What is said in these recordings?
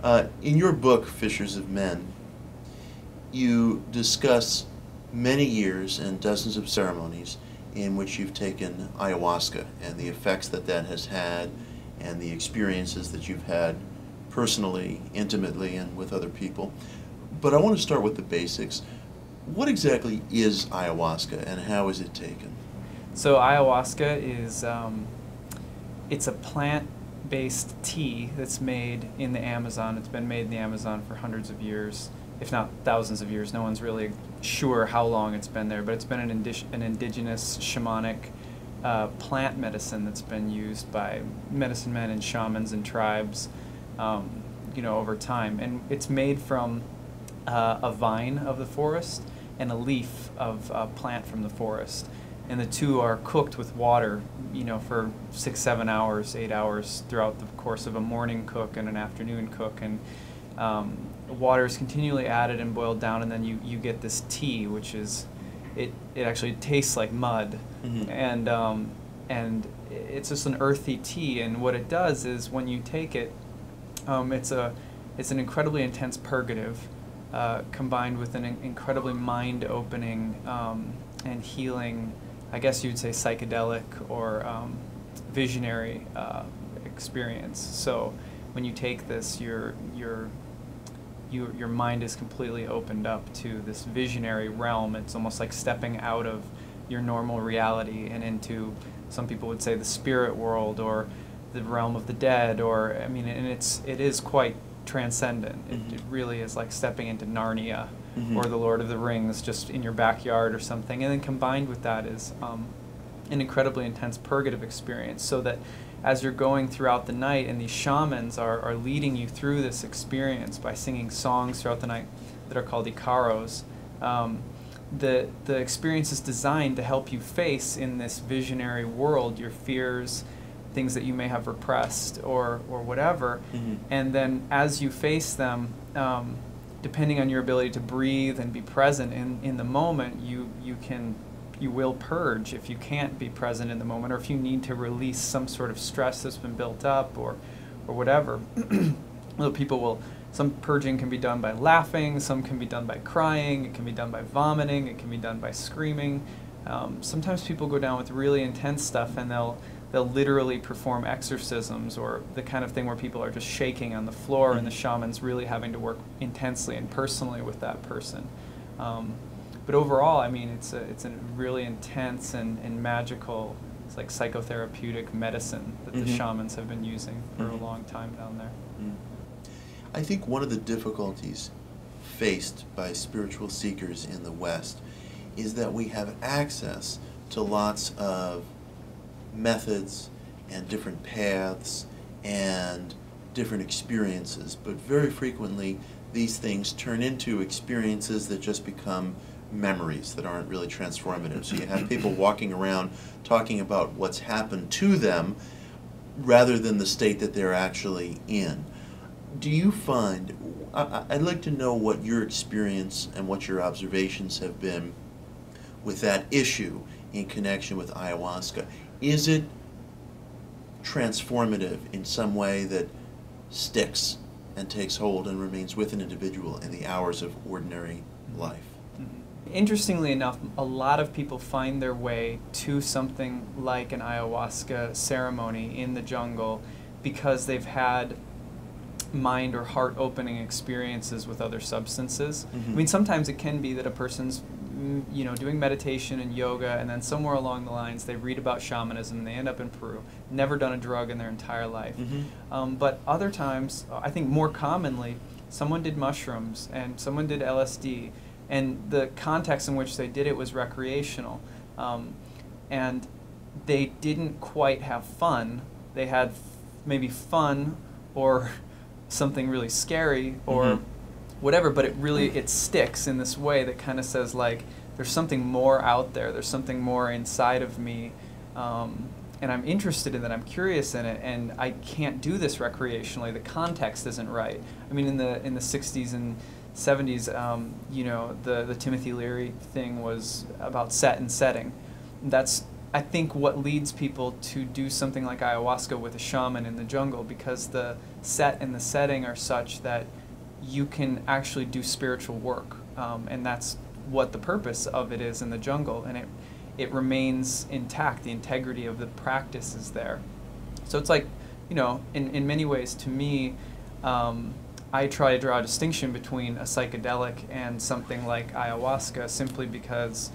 In your book, Fishers of Men, you discuss many years and dozens of ceremonies in which you've taken ayahuasca and the effects that that has had and the experiences that you've had personally, intimately, and with other people. But I want to start with the basics. What exactly is ayahuasca and how is it taken? So ayahuasca is it's a plant-based tea that's made in the Amazon. It's been made in the Amazon for hundreds of years, if not thousands of years. No one's really sure how long it's been there, but it's been an indigenous shamanic plant medicine that's been used by medicine men and shamans and tribes, over time. And it's made from a vine of the forest and a leaf of a plant from the forest. And the two are cooked with water, for 6, 7 hours, 8 hours throughout the course of a morning cook and an afternoon cook. And water is continually added and boiled down, and then you get this tea, which is, it actually tastes like mud. Mm-hmm. And it's just an earthy tea. And what it does is when you take it, it's an incredibly intense purgative, combined with an incredibly mind-opening and healing, I guess you'd say psychedelic or visionary experience. So when you take this, your mind is completely opened up to this visionary realm. It's almost like stepping out of your normal reality and into, some people would say, the spirit world or the realm of the dead, and it is quite transcendent. Mm-hmm. It really is like stepping into Narnia. Mm-hmm. Or the Lord of the Rings, just in your backyard or something. And then combined with that is an incredibly intense purgative experience, so that as you're going throughout the night, and these shamans are leading you through this experience by singing songs throughout the night that are called icaros, the experience is designed to help you face in this visionary world your fears, things that you may have repressed or whatever. Mm-hmm. And then as you face them, depending on your ability to breathe and be present in the moment, you will purge if you can't be present in the moment, or if you need to release some sort of stress that's been built up or whatever. Some purging can be done by laughing, some can be done by crying, it can be done by vomiting, it can be done by screaming. Sometimes people go down with really intense stuff, and they'll literally perform exorcisms, or the kind of thing where people are just shaking on the floor. Mm-hmm. And the shaman's really having to work intensely and personally with that person. But overall, it's a really intense and magical, it's like psychotherapeutic medicine that mm-hmm. the shamans have been using for mm-hmm. a long time down there. Mm-hmm. I think one of the difficulties faced by spiritual seekers in the West is that we have access to lots of methods and different paths and different experiences, but very frequently these things turn into experiences that just become memories that aren't really transformative. So you have people walking around talking about what's happened to them rather than the state that they're actually in. Do you find, I'd like to know what your experience and what your observations have been with that issue in connection with ayahuasca. Is it transformative in some way that sticks and takes hold and remains with an individual in the hours of ordinary life? Interestingly enough, a lot of people find their way to something like an ayahuasca ceremony in the jungle because they've had mind or heart opening experiences with other substances. Mm-hmm. Sometimes it can be that a person's doing meditation and yoga, and then somewhere along the lines they read about shamanism and they end up in Peru, never done a drug in their entire life. Mm-hmm. But other times, I think more commonly, someone did mushrooms and someone did LSD, and the context in which they did it was recreational. And they didn't quite have fun. They had maybe fun or something really scary or mm-hmm. whatever, but it sticks in this way that kind of says, like, there's something more out there, there's something more inside of me, and I'm interested in that, I'm curious in it, and I can't do this recreationally, the context isn't right. In the 60s and 70s, the Timothy Leary thing was about set and setting. That's I think what leads people to do something like ayahuasca with a shaman in the jungle, because the set and the setting are such that you can actually do spiritual work, and that's what the purpose of it is in the jungle, and it remains intact. The integrity of the practice is there. So it's like, you know, in many ways, to me, I try to draw a distinction between a psychedelic and something like ayahuasca, simply because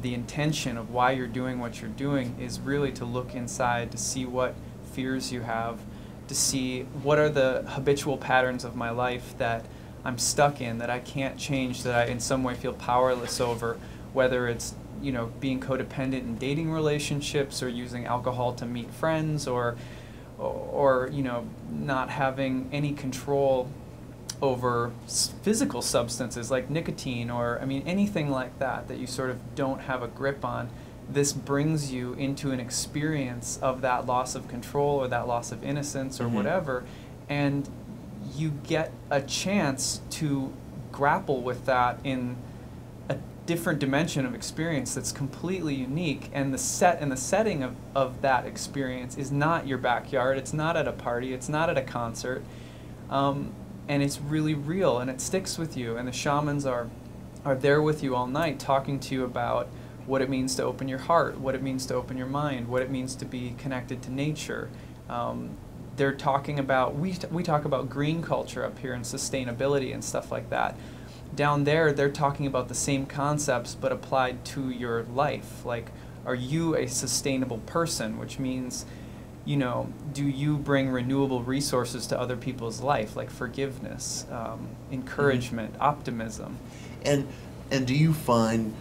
the intention of why you're doing what you're doing is really to look inside, to see what fears you have, to see what are the habitual patterns of my life that I'm stuck in, that I can't change, that I in some way feel powerless over, whether it's, you know, being codependent in dating relationships, or using alcohol to meet friends, or you know, not having any control over physical substances like nicotine, or I mean anything like that you sort of don't have a grip on. This brings you into an experience of that loss of control, or that loss of innocence, or whatever, and you get a chance to grapple with that in a different dimension of experience that's completely unique. And the set and the setting of that experience is not your backyard, it's not at a party, it's not at a concert, and it's really real, and it sticks with you, and the shamans are there with you all night, talking to you about what it means to open your heart, what it means to open your mind, what it means to be connected to nature. They're talking about, we talk about green culture up here and sustainability and stuff like that. Down there, they're talking about the same concepts but applied to your life. Like, are you a sustainable person? Which means, you know, do you bring renewable resources to other people's life, like forgiveness, encouragement, optimism? And do you find,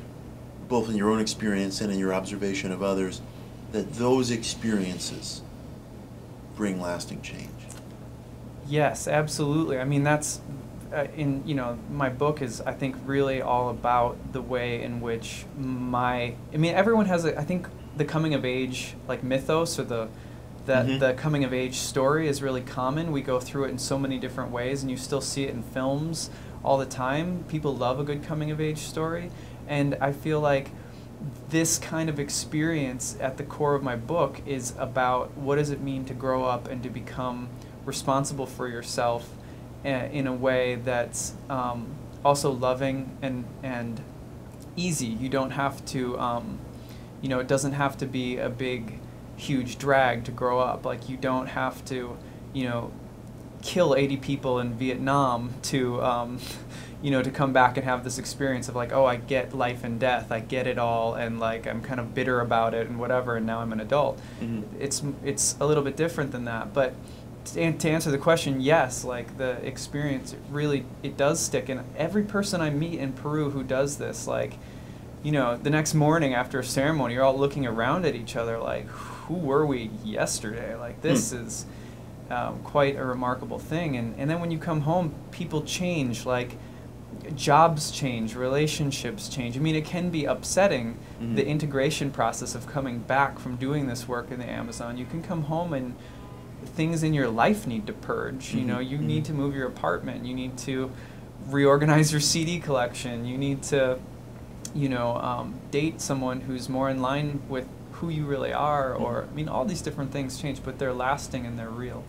both in your own experience and in your observation of others, that those experiences bring lasting change? Yes, absolutely. I mean, that's you know, my book is, I think, really all about the way in which I mean, everyone has I think the coming of age, like, mythos, or the coming of age story is really common. We go through it in so many different ways, and you still see it in films all the time. People love a good coming of age story, and I feel like this kind of experience at the core of my book is about what does it mean to grow up and to become responsible for yourself in a way that's also loving and easy. You don't have to, you know, it doesn't have to be a big, huge drag to grow up. Like, you don't have to, you know, kill 80 people in Vietnam to, you know, to come back and have this experience of like, oh, I get life and death, I get it all, and like I'm kind of bitter about it and whatever, and now I'm an adult. It's a little bit different than that, but to answer the question, yes, like, the experience, it does stick. And every person I meet in Peru who does this, like, you know, the next morning after a ceremony, you're all looking around at each other like, who were we yesterday? Like, this is quite a remarkable thing. And then when you come home, people change, like, jobs change, relationships change. I mean, it can be upsetting, the integration process of coming back from doing this work in the Amazon. You can come home and things in your life need to purge. You know, you need to move your apartment, you need to reorganize your CD collection, you need to, you know, date someone who's more in line with who you really are, or, I mean, all these different things change, but they're lasting and they're real.